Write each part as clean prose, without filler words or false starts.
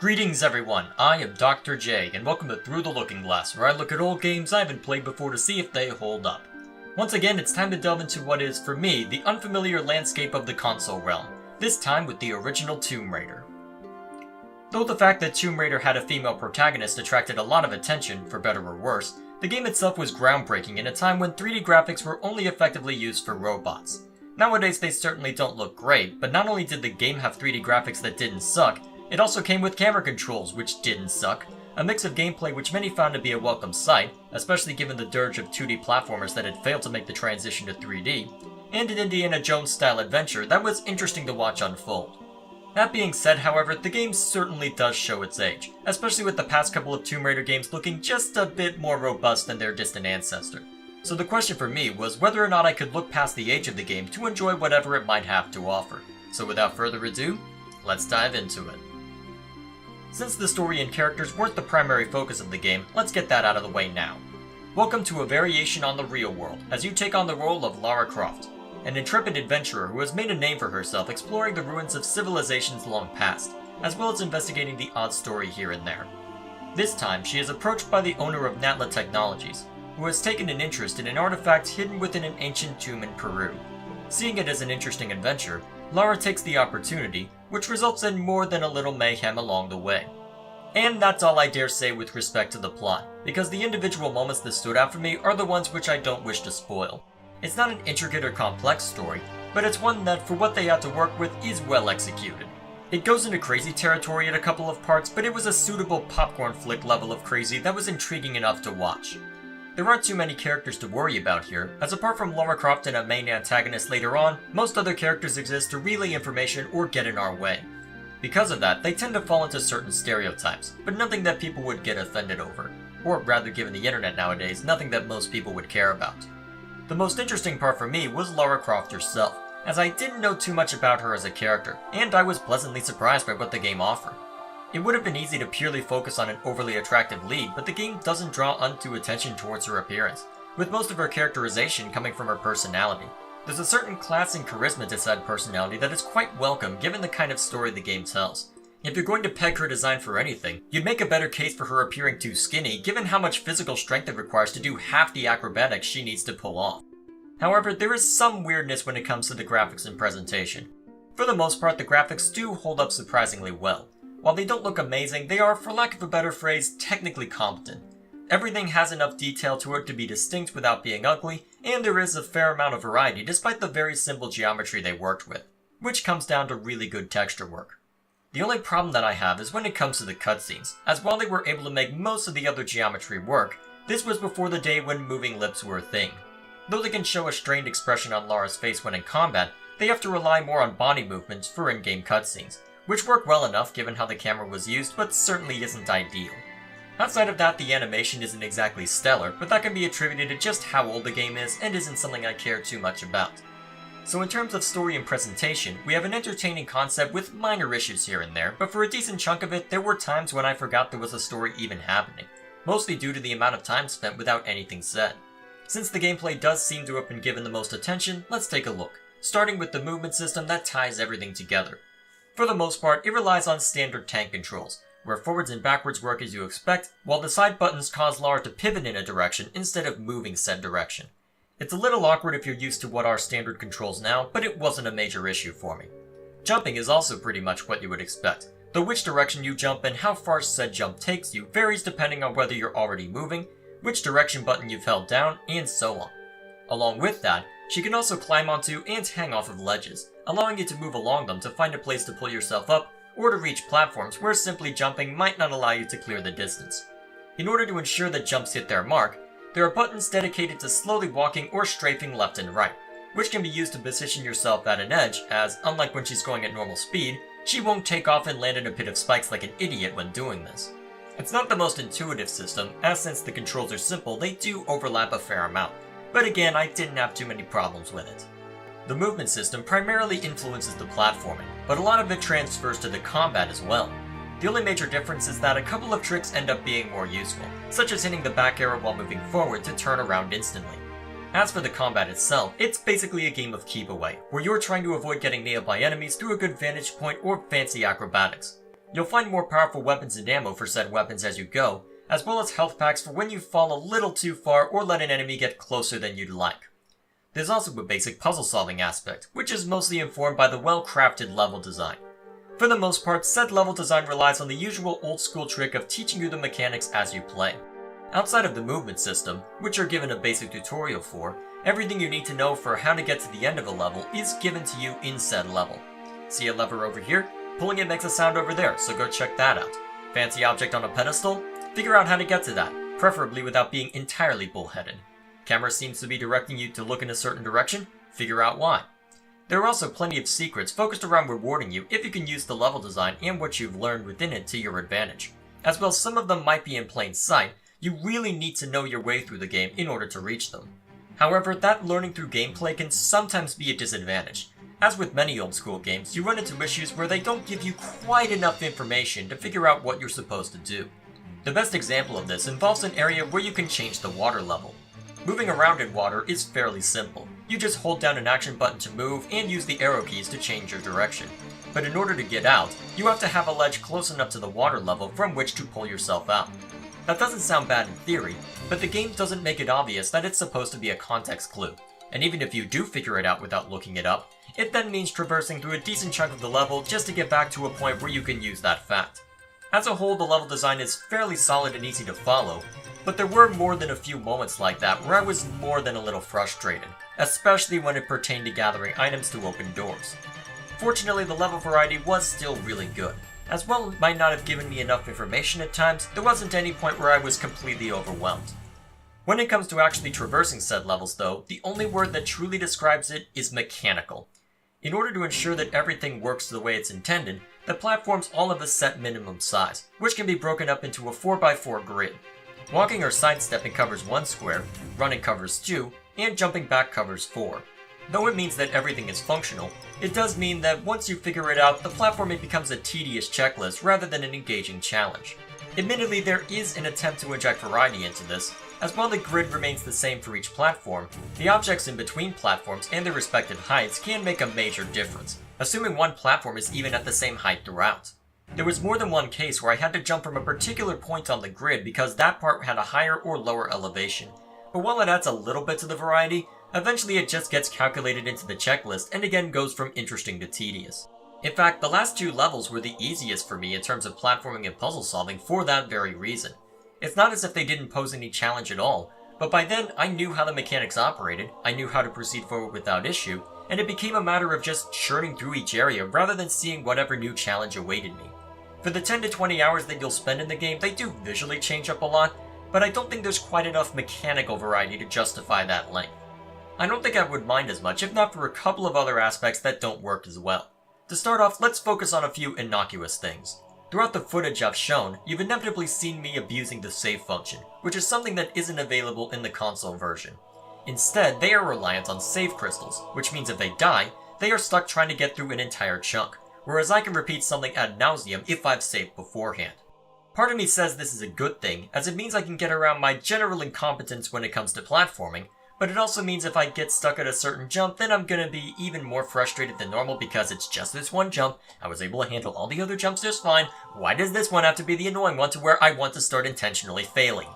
Greetings everyone, I am Dr. J, and welcome to Through the Looking Glass, where I look at old games I haven't played before to see if they hold up. Once again, it's time to delve into what is, for me, the unfamiliar landscape of the console realm, this time with the original Tomb Raider. Though the fact that Tomb Raider had a female protagonist attracted a lot of attention, for better or worse, the game itself was groundbreaking in a time when 3D graphics were only effectively used for robots. Nowadays they certainly don't look great, but not only did the game have 3D graphics that didn't suck, it also came with camera controls, which didn't suck, a mix of gameplay which many found to be a welcome sight, especially given the dirge of 2D platformers that had failed to make the transition to 3D, and an Indiana Jones-style adventure that was interesting to watch unfold. That being said, however, the game certainly does show its age, especially with the past couple of Tomb Raider games looking just a bit more robust than their distant ancestor. So the question for me was whether or not I could look past the age of the game to enjoy whatever it might have to offer. So without further ado, let's dive into it. Since the story and characters weren't the primary focus of the game, let's get that out of the way now. Welcome to a variation on the real world, as you take on the role of Lara Croft, an intrepid adventurer who has made a name for herself exploring the ruins of civilizations long past, as well as investigating the odd story here and there. This time, she is approached by the owner of Natla Technologies, who has taken an interest in an artifact hidden within an ancient tomb in Peru. Seeing it as an interesting adventure, Lara takes the opportunity, which results in more than a little mayhem along the way. And that's all I dare say with respect to the plot, because the individual moments that stood out for me are the ones which I don't wish to spoil. It's not an intricate or complex story, but it's one that, for what they had to work with, is well executed. It goes into crazy territory at a couple of parts, but it was a suitable popcorn flick level of crazy that was intriguing enough to watch. There aren't too many characters to worry about here, as apart from Lara Croft and a main antagonist later on, most other characters exist to relay information or get in our way. Because of that, they tend to fall into certain stereotypes, but nothing that people would get offended over. Or rather, given the internet nowadays, nothing that most people would care about. The most interesting part for me was Lara Croft herself, as I didn't know too much about her as a character, and I was pleasantly surprised by what the game offered. It would have been easy to purely focus on an overly attractive lead, but the game doesn't draw undue attention towards her appearance, with most of her characterization coming from her personality. There's a certain class and charisma to said personality that is quite welcome given the kind of story the game tells. If you're going to peg her design for anything, you'd make a better case for her appearing too skinny given how much physical strength it requires to do half the acrobatics she needs to pull off. However, there is some weirdness when it comes to the graphics and presentation. For the most part, the graphics do hold up surprisingly well. While they don't look amazing, they are, for lack of a better phrase, technically competent. Everything has enough detail to it to be distinct without being ugly, and there is a fair amount of variety despite the very simple geometry they worked with, which comes down to really good texture work. The only problem that I have is when it comes to the cutscenes, as while they were able to make most of the other geometry work, this was before the day when moving lips were a thing. Though they can show a strained expression on Lara's face when in combat, they have to rely more on body movements for in-game cutscenes, which work well enough given how the camera was used, but certainly isn't ideal. Outside of that, the animation isn't exactly stellar, but that can be attributed to just how old the game is and isn't something I care too much about. So in terms of story and presentation, we have an entertaining concept with minor issues here and there, but for a decent chunk of it, there were times when I forgot there was a story even happening, mostly due to the amount of time spent without anything said. Since the gameplay does seem to have been given the most attention, let's take a look, starting with the movement system that ties everything together. For the most part, it relies on standard tank controls, where forwards and backwards work as you expect, while the side buttons cause Lara to pivot in a direction instead of moving said direction. It's a little awkward if you're used to what are standard controls now, but it wasn't a major issue for me. Jumping is also pretty much what you would expect, though which direction you jump and how far said jump takes you varies depending on whether you're already moving, which direction button you've held down, and so on. Along with that, she can also climb onto and hang off of ledges, allowing you to move along them to find a place to pull yourself up, or to reach platforms where simply jumping might not allow you to clear the distance. In order to ensure that jumps hit their mark, there are buttons dedicated to slowly walking or strafing left and right, which can be used to position yourself at an edge, as unlike when she's going at normal speed, she won't take off and land in a pit of spikes like an idiot when doing this. It's not the most intuitive system, as since the controls are simple, they do overlap a fair amount, but again, I didn't have too many problems with it. The movement system primarily influences the platforming, but a lot of it transfers to the combat as well. The only major difference is that a couple of tricks end up being more useful, such as hitting the back arrow while moving forward to turn around instantly. As for the combat itself, it's basically a game of keep away, where you're trying to avoid getting nailed by enemies through a good vantage point or fancy acrobatics. You'll find more powerful weapons and ammo for said weapons as you go, as well as health packs for when you fall a little too far or let an enemy get closer than you'd like. There's also a basic puzzle solving aspect, which is mostly informed by the well-crafted level design. For the most part, said level design relies on the usual old school trick of teaching you the mechanics as you play. Outside of the movement system, which you're given a basic tutorial for, everything you need to know for how to get to the end of a level is given to you in said level. See a lever over here? Pulling it makes a sound over there, so go check that out. Fancy object on a pedestal? Figure out how to get to that, preferably without being entirely bullheaded. Camera seems to be directing you to look in a certain direction? Figure out why. There are also plenty of secrets focused around rewarding you if you can use the level design and what you've learned within it to your advantage. As well, some of them might be in plain sight. You really need to know your way through the game in order to reach them. However, that learning through gameplay can sometimes be a disadvantage. As with many old school games, you run into issues where they don't give you quite enough information to figure out what you're supposed to do. The best example of this involves an area where you can change the water level. Moving around in water is fairly simple. You just hold down an action button to move and use the arrow keys to change your direction. But in order to get out, you have to have a ledge close enough to the water level from which to pull yourself out. That doesn't sound bad in theory, but the game doesn't make it obvious that it's supposed to be a context clue. And even if you do figure it out without looking it up, it then means traversing through a decent chunk of the level just to get back to a point where you can use that fact. As a whole, the level design is fairly solid and easy to follow, but there were more than a few moments like that where I was more than a little frustrated, especially when it pertained to gathering items to open doors. Fortunately, the level variety was still really good. As well, it might not have given me enough information at times, there wasn't any point where I was completely overwhelmed. When it comes to actually traversing said levels though, the only word that truly describes it is mechanical. In order to ensure that everything works the way it's intended, the platforms all have a set minimum size, which can be broken up into a 4x4 grid. Walking or sidestepping covers 1 square, running covers 2, and jumping back covers 4. Though it means that everything is functional, it does mean that once you figure it out, the platforming becomes a tedious checklist rather than an engaging challenge. Admittedly, there is an attempt to inject variety into this. As while the grid remains the same for each platform, the objects in between platforms and their respective heights can make a major difference, assuming one platform is even at the same height throughout. There was more than one case where I had to jump from a particular point on the grid because that part had a higher or lower elevation. But while it adds a little bit to the variety, eventually it just gets calculated into the checklist and again goes from interesting to tedious. In fact, the last 2 levels were the easiest for me in terms of platforming and puzzle solving for that very reason. It's not as if they didn't pose any challenge at all, but by then I knew how the mechanics operated, I knew how to proceed forward without issue, and it became a matter of just churning through each area rather than seeing whatever new challenge awaited me. For the 10 to 20 hours that you'll spend in the game, they do visually change up a lot, but I don't think there's quite enough mechanical variety to justify that length. I don't think I would mind as much if not for a couple of other aspects that don't work as well. To start off, let's focus on a few innocuous things. Throughout the footage I've shown, you've inevitably seen me abusing the save function, which is something that isn't available in the console version. Instead, they are reliant on save crystals, which means if they die, they are stuck trying to get through an entire chunk, whereas I can repeat something ad nauseum if I've saved beforehand. Part of me says this is a good thing, as it means I can get around my general incompetence when it comes to platforming, but it also means if I get stuck at a certain jump, then I'm gonna be even more frustrated than normal because it's just this one jump. I was able to handle all the other jumps just fine. Why does this one have to be the annoying one to where I want to start intentionally failing?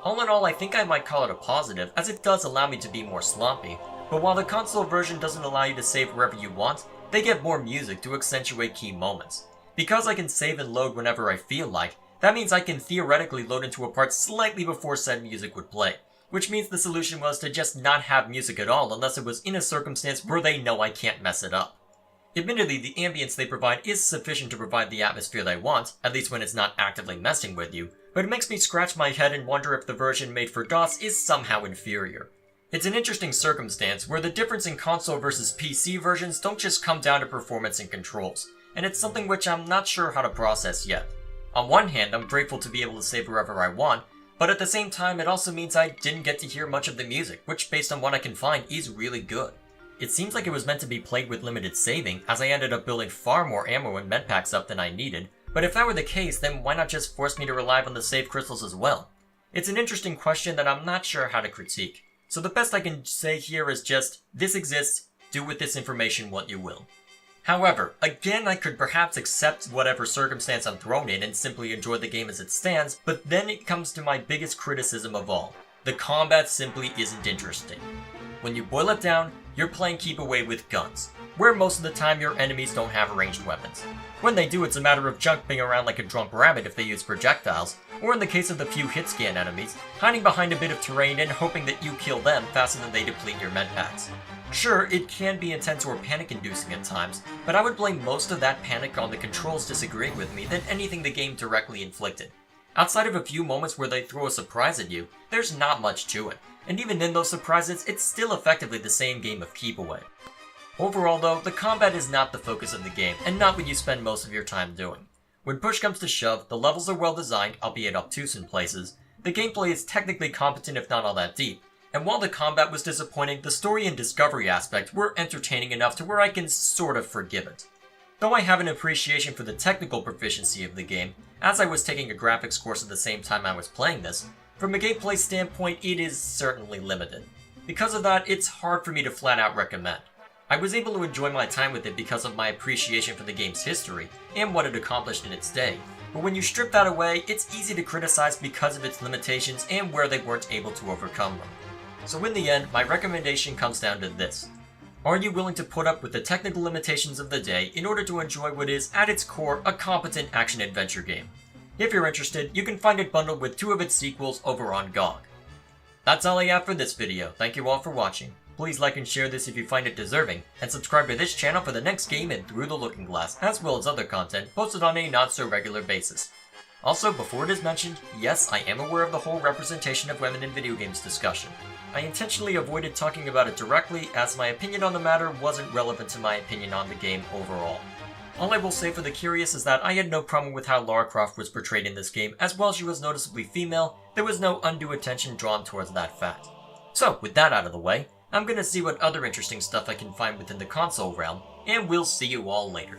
All in all, I think I might call it a positive, as it does allow me to be more sloppy. But while the console version doesn't allow you to save wherever you want, they get more music to accentuate key moments. Because I can save and load whenever I feel like, that means I can theoretically load into a part slightly before said music would play. Which means the solution was to just not have music at all unless it was in a circumstance where they know I can't mess it up. Admittedly, the ambience they provide is sufficient to provide the atmosphere they want, at least when it's not actively messing with you, but it makes me scratch my head and wonder if the version made for DOS is somehow inferior. It's an interesting circumstance where the difference in console versus PC versions don't just come down to performance and controls, and it's something which I'm not sure how to process yet. On one hand, I'm grateful to be able to save wherever I want, but at the same time, it also means I didn't get to hear much of the music, which based on what I can find is really good. It seems like it was meant to be played with limited saving, as I ended up building far more ammo and medpacks up than I needed, but if that were the case, then why not just force me to rely on the save crystals as well? It's an interesting question that I'm not sure how to critique. So the best I can say here is just, this exists, do with this information what you will. However, again I could perhaps accept whatever circumstance I'm thrown in and simply enjoy the game as it stands, but then it comes to my biggest criticism of all. The combat simply isn't interesting. When you boil it down, you're playing keep away with guns, where most of the time your enemies don't have ranged weapons. When they do, it's a matter of jumping around like a drunk rabbit if they use projectiles, or in the case of the few hit scan enemies, hiding behind a bit of terrain and hoping that you kill them faster than they deplete your med packs. Sure, it can be intense or panic-inducing at times, but I would blame most of that panic on the controls disagreeing with me than anything the game directly inflicted. Outside of a few moments where they throw a surprise at you, there's not much to it, and even in those surprises, it's still effectively the same game of keep away. Overall though, the combat is not the focus of the game, and not what you spend most of your time doing. When push comes to shove, the levels are well designed, albeit obtuse in places, the gameplay is technically competent if not all that deep, and while the combat was disappointing, the story and discovery aspect were entertaining enough to where I can sort of forgive it. Though I have an appreciation for the technical proficiency of the game, as I was taking a graphics course at the same time I was playing this, from a gameplay standpoint it is certainly limited. Because of that, it's hard for me to flat out recommend. I was able to enjoy my time with it because of my appreciation for the game's history and what it accomplished in its day, but when you strip that away, it's easy to criticize because of its limitations and where they weren't able to overcome them. So in the end, my recommendation comes down to this. Are you willing to put up with the technical limitations of the day in order to enjoy what is, at its core, a competent action-adventure game? If you're interested, you can find it bundled with 2 of its sequels over on GOG. That's all I have for this video. Thank you all for watching. Please like and share this if you find it deserving, and subscribe to this channel for the next game in Through the Looking Glass, as well as other content posted on a not-so-regular basis. Also, before it is mentioned, yes, I am aware of the whole representation of women in video games discussion. I intentionally avoided talking about it directly, as my opinion on the matter wasn't relevant to my opinion on the game overall. All I will say for the curious is that I had no problem with how Lara Croft was portrayed in this game, as while she was noticeably female, there was no undue attention drawn towards that fact. So, with that out of the way, I'm gonna see what other interesting stuff I can find within the console realm, and we'll see you all later.